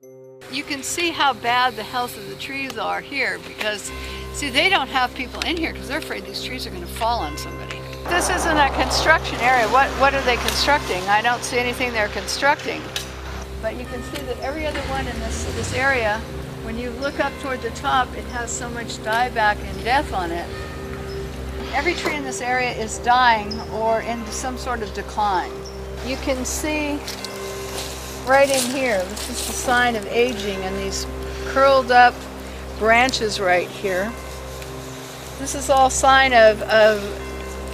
You can see how bad the health of the trees are here because, see, they don't have people in here because they're afraid these trees are going to fall on somebody. This isn't a construction area. What are they constructing? I don't see anything they're constructing. But you can see that every other one in this area, when you look up toward the top, it has so much dieback and death on it. Every tree in this area is dying or into some sort of decline. You can see right in here, this is the sign of aging and these curled up branches right here. This is all sign of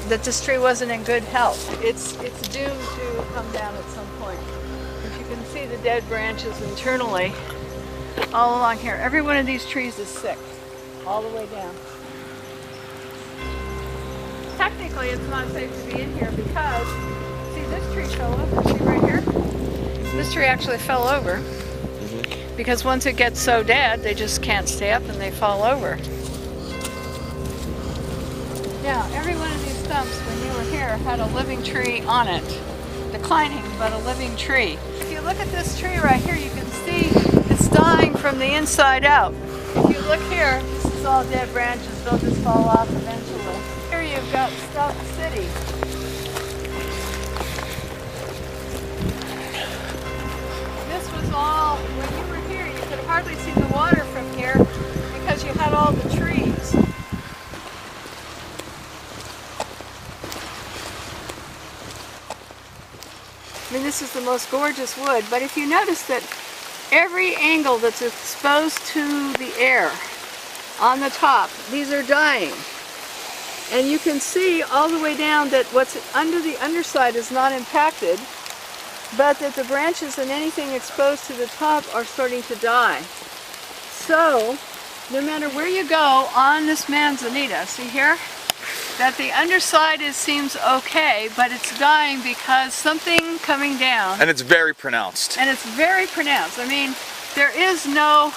that this tree wasn't in good health. It's doomed to come down at some point. If you can see the dead branches internally all along here. Every one of these trees is sick, all the way down. Technically, it's not safe to be in here because, see, this tree fell over. See right here? This tree actually fell over because once it gets so dead, they just can't stay up and they fall over. Now, every one of these stumps, when you were here, had a living tree on it. Declining, but a living tree. If you look at this tree right here, you can see it's dying from the inside out. If you look here, this is all dead branches. They'll just fall off eventually. Here you've got Stump City. This was all, when you were here, you could hardly see the water from here because you had all the trees. I mean, this is the most gorgeous wood, but if you notice that every angle that's exposed to the air on the top, these are dying. And you can see all the way down that what's under the underside is not impacted, but that the branches and anything exposed to the top are starting to die. So, no matter where you go on this manzanita, see here? That the underside seems okay, but it's dying because something coming down. And it's very pronounced. And it's very pronounced. I mean, there is no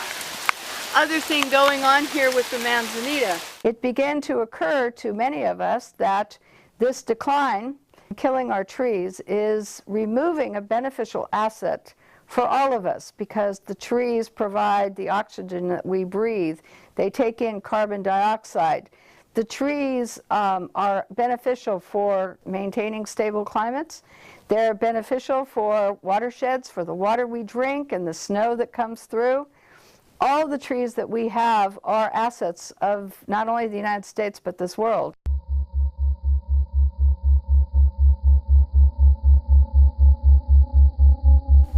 other thing going on here with the manzanita. It began to occur to many of us that this decline, killing our trees, is removing a beneficial asset for all of us because the trees provide the oxygen that we breathe. They take in carbon dioxide. The trees are beneficial for maintaining stable climates. They're beneficial for watersheds, for the water we drink and the snow that comes through. All the trees that we have are assets of not only the United States, but this world.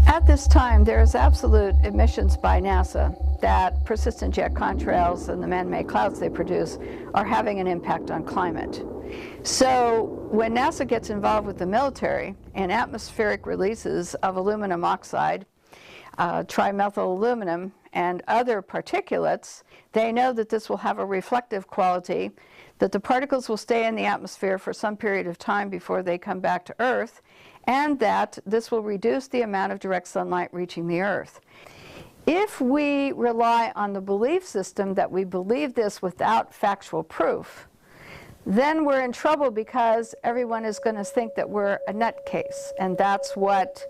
At this time, there is absolute admissions by NASA that persistent jet contrails and the man-made clouds they produce are having an impact on climate. So when NASA gets involved with the military in atmospheric releases of aluminum oxide, trimethyl aluminum, and other particulates, they know that this will have a reflective quality, that the particles will stay in the atmosphere for some period of time before they come back to Earth, and that this will reduce the amount of direct sunlight reaching the Earth. If we rely on the belief system that we believe this without factual proof, then we're in trouble because everyone is going to think that we're a nutcase. And that's what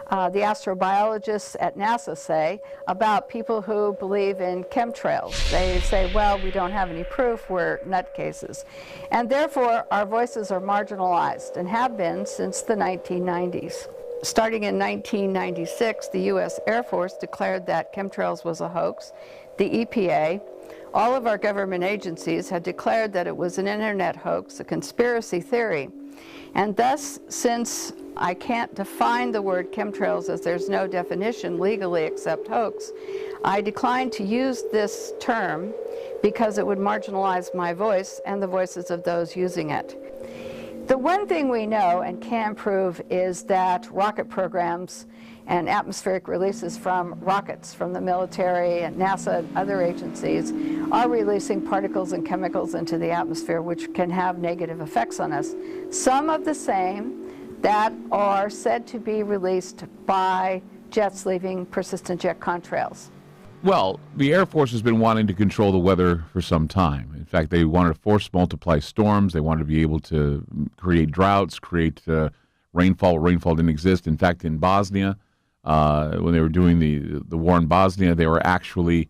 the astrobiologists at NASA say about people who believe in chemtrails. They say, well, we don't have any proof, we're nutcases. And therefore, our voices are marginalized and have been since the 1990s. Starting in 1996, the U.S. Air Force declared that chemtrails was a hoax. The EPA, all of our government agencies had declared that it was an internet hoax, a conspiracy theory. And thus, since I can't define the word chemtrails as there's no definition legally except hoax, I declined to use this term because it would marginalize my voice and the voices of those using it. The one thing we know and can prove is that rocket programs and atmospheric releases from rockets from the military and NASA and other agencies are releasing particles and chemicals into the atmosphere which can have negative effects on us. Some of the same that are said to be released by jets leaving persistent jet contrails. Well, the Air Force has been wanting to control the weather for some time. In fact, they wanted to force multiply storms. They wanted to be able to create droughts, create rainfall. Rainfall didn't exist. In fact, in Bosnia, when they were doing the war in Bosnia, they were actually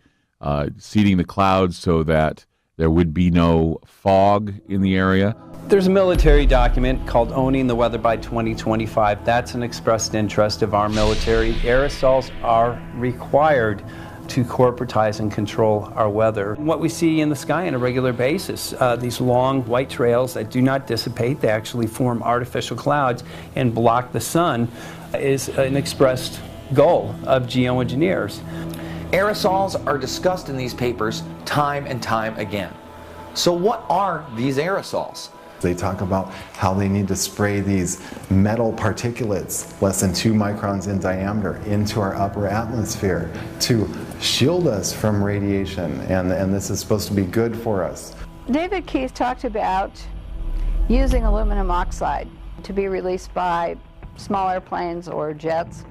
seeding the clouds so that there would be no fog in the area. There's a military document called Owning the Weather by 2025. That's an expressed interest of our military. Aerosols are required to corporatize and control our weather. What we see in the sky on a regular basis, these long white trails that do not dissipate, they actually form artificial clouds and block the sun, is an expressed goal of geoengineers. Aerosols are discussed in these papers time and time again. So what are these aerosols? They talk about how they need to spray these metal particulates less than 2 microns in diameter into our upper atmosphere to shield us from radiation, and this is supposed to be good for us. David Keith talked about using aluminum oxide to be released by small airplanes or jets,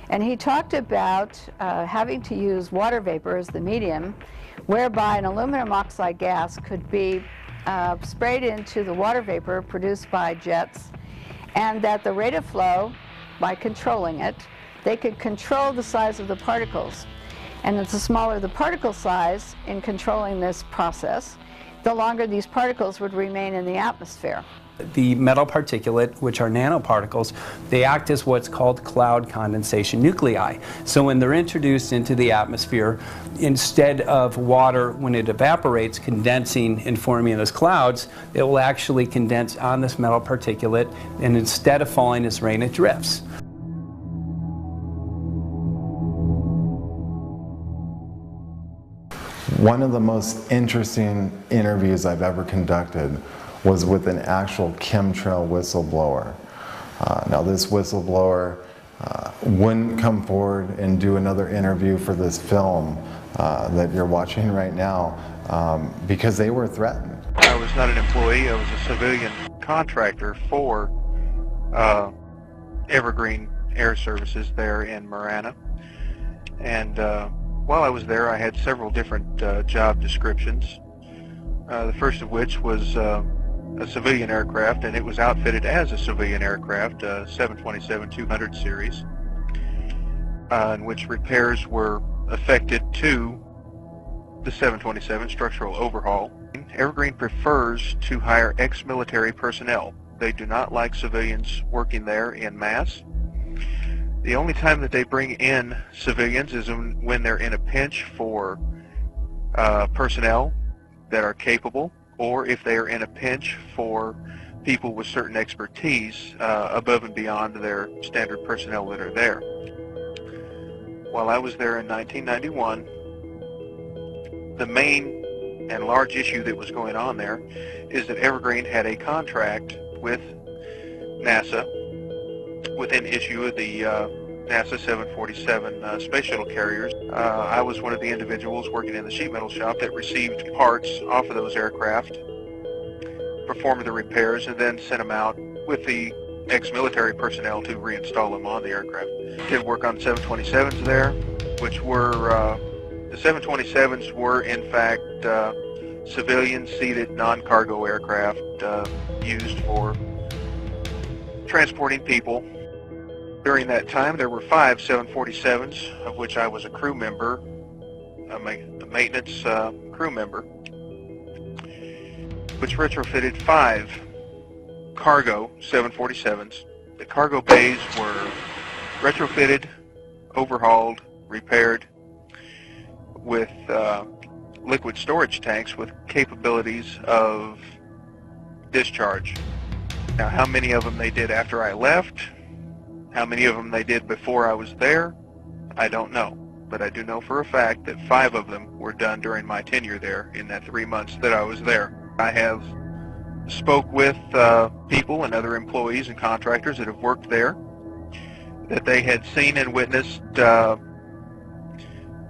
and he talked about having to use water vapor as the medium, whereby an aluminum oxide gas could be sprayed into the water vapor produced by jets, and that the rate of flow, by controlling it, they could control the size of the particles. And the smaller the particle size in controlling this process, the longer these particles would remain in the atmosphere. The metal particulate, which are nanoparticles, they act as what's called cloud condensation nuclei. So when they're introduced into the atmosphere, instead of water, when it evaporates, condensing and forming as clouds, it will actually condense on this metal particulate, and instead of falling as rain, it drifts. One of the most interesting interviews I've ever conducted was with an actual chemtrail whistleblower. Now this whistleblower wouldn't come forward and do another interview for this film that you're watching right now because they were threatened. I was not an employee, I was a civilian contractor for Evergreen Air Services there in Marana. And while I was there, I had several different job descriptions. The first of which was a civilian aircraft, and it was outfitted as a civilian aircraft, a 727-200 series, in which repairs were effected to the 727 structural overhaul. Evergreen prefers to hire ex-military personnel. They do not like civilians working there en masse. The only time that they bring in civilians is when they're in a pinch for personnel that are capable, or if they are in a pinch for people with certain expertise above and beyond their standard personnel that are there. While I was there in 1991, the main and large issue that was going on there is that Evergreen had a contract with NASA with an issue of the NASA 747 space shuttle carriers. I was one of the individuals working in the sheet metal shop that received parts off of those aircraft, performed the repairs, and then sent them out with the ex-military personnel to reinstall them on the aircraft. Did work on 727s there, which were, the 727s were in fact civilian-seated non-cargo aircraft used for transporting people. During that time, there were 5 747s, of which I was a crew member, a maintenance crew member, which retrofitted 5 cargo 747s. The cargo bays were retrofitted, overhauled, repaired with liquid storage tanks with capabilities of discharge. Now, how many of them they did after I left, how many of them they did before I was there, I don't know. But I do know for a fact that 5 of them were done during my tenure there in that 3 months that I was there. I have spoke with people and other employees and contractors that have worked there, that they had seen and witnessed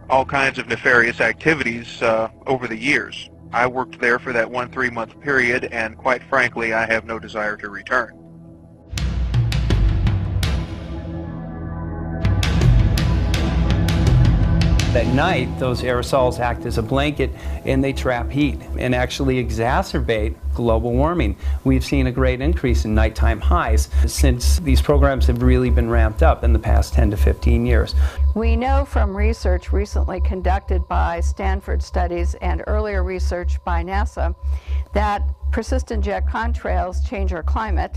all kinds of nefarious activities over the years. I worked there for that 1 3-month period, and quite frankly, I have no desire to return. At night, those aerosols act as a blanket and they trap heat and actually exacerbate global warming. We've seen a great increase in nighttime highs since these programs have really been ramped up in the past 10 to 15 years. We know from research recently conducted by Stanford studies and earlier research by NASA that persistent jet contrails change our climate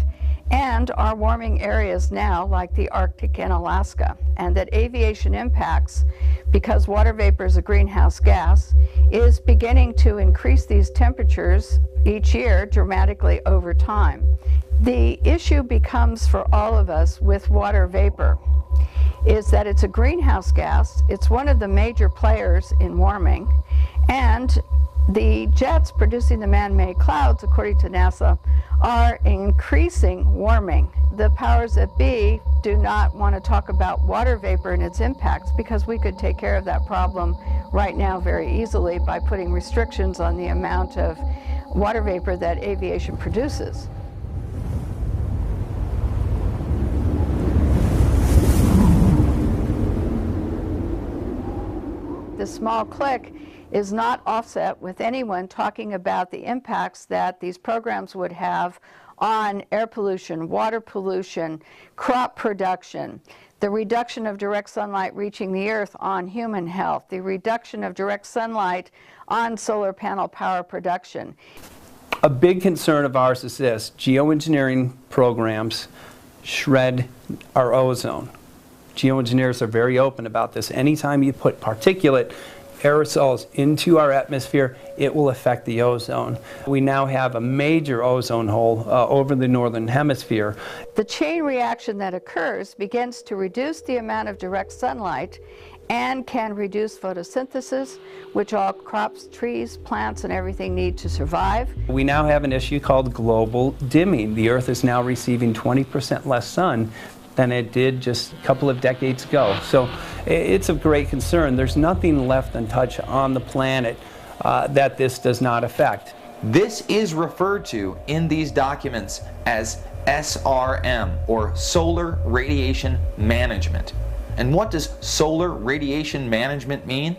and are warming areas now like the Arctic and Alaska, and that aviation impacts, because water vapor is a greenhouse gas, is beginning to increase these temperatures each year dramatically over time. The issue becomes for all of us with water vapor is that it's a greenhouse gas, it's one of the major players in warming, and the jets producing the man-made clouds, according to NASA, are increasing warming. The powers that be do not want to talk about water vapor and its impacts because we could take care of that problem right now very easily by putting restrictions on the amount of water vapor that aviation produces. The small click is not offset with anyone talking about the impacts that these programs would have on air pollution, water pollution, crop production, the reduction of direct sunlight reaching the earth on human health, the reduction of direct sunlight on solar panel power production. A big concern of ours is this: geoengineering programs shred our ozone. Geoengineers are very open about this. Anytime you put particulate aerosols into our atmosphere, it will affect the ozone. We now have a major ozone hole over the northern hemisphere. The chain reaction that occurs begins to reduce the amount of direct sunlight and can reduce photosynthesis, which all crops, trees, plants, and everything need to survive. We now have an issue called global dimming. The Earth is now receiving 20% less sun than it did just a couple of decades ago. So it's of great concern. There's nothing left untouched on the planet that this does not affect. This is referred to in these documents as SRM, or Solar Radiation Management. And what does solar radiation management mean?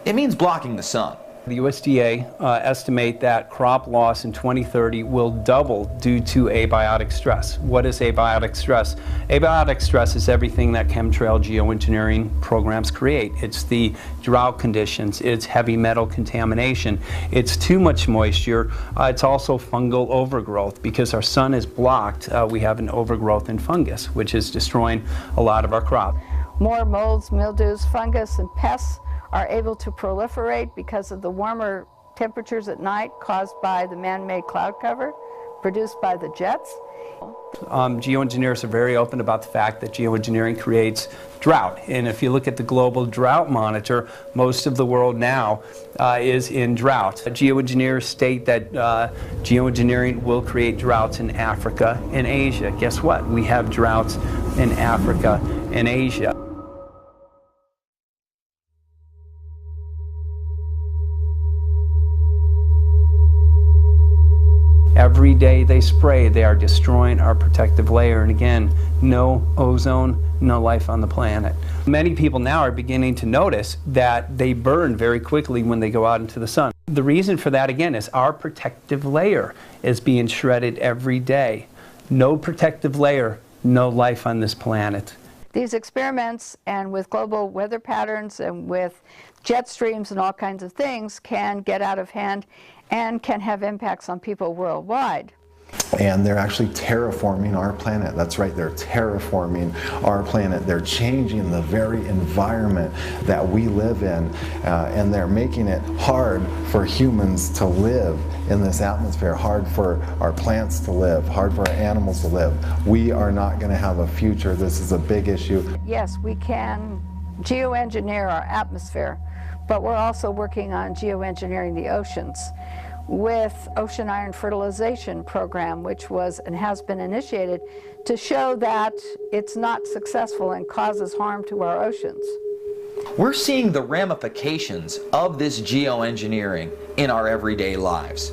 It means blocking the sun. The USDA estimate that crop loss in 2030 will double due to abiotic stress. What is abiotic stress? Abiotic stress is everything that chemtrail geoengineering programs create. It's the drought conditions, it's heavy metal contamination, it's too much moisture, it's also fungal overgrowth. Because our sun is blocked, we have an overgrowth in fungus, which is destroying a lot of our crop. More molds, mildews, fungus, and pests are able to proliferate because of the warmer temperatures at night caused by the man-made cloud cover produced by the jets. Geoengineers are very open about the fact that geoengineering creates drought. And if you look at the global drought monitor, most of the world now is in drought. Geoengineers state that geoengineering will create droughts in Africa and Asia. Guess what? We have droughts in Africa and Asia. Every day they spray, they are destroying our protective layer. And again, no ozone, no life on the planet. Many people now are beginning to notice that they burn very quickly when they go out into the sun. The reason for that, again, is our protective layer is being shredded every day. No protective layer, no life on this planet. These experiments, and with global weather patterns and with jet streams and all kinds of things, can get out of hand and can have impacts on people worldwide. And they're actually terraforming our planet. That's right, they're terraforming our planet. They're changing the very environment that we live in, and they're making it hard for humans to live in this atmosphere, hard for our plants to live, hard for our animals to live. We are not going to have a future. This is a big issue. Yes, we can geoengineer our atmosphere, but we're also working on geoengineering the oceans with ocean iron fertilization program, which was and has been initiated to show that it's not successful and causes harm to our oceans. We're seeing the ramifications of this geoengineering in our everyday lives.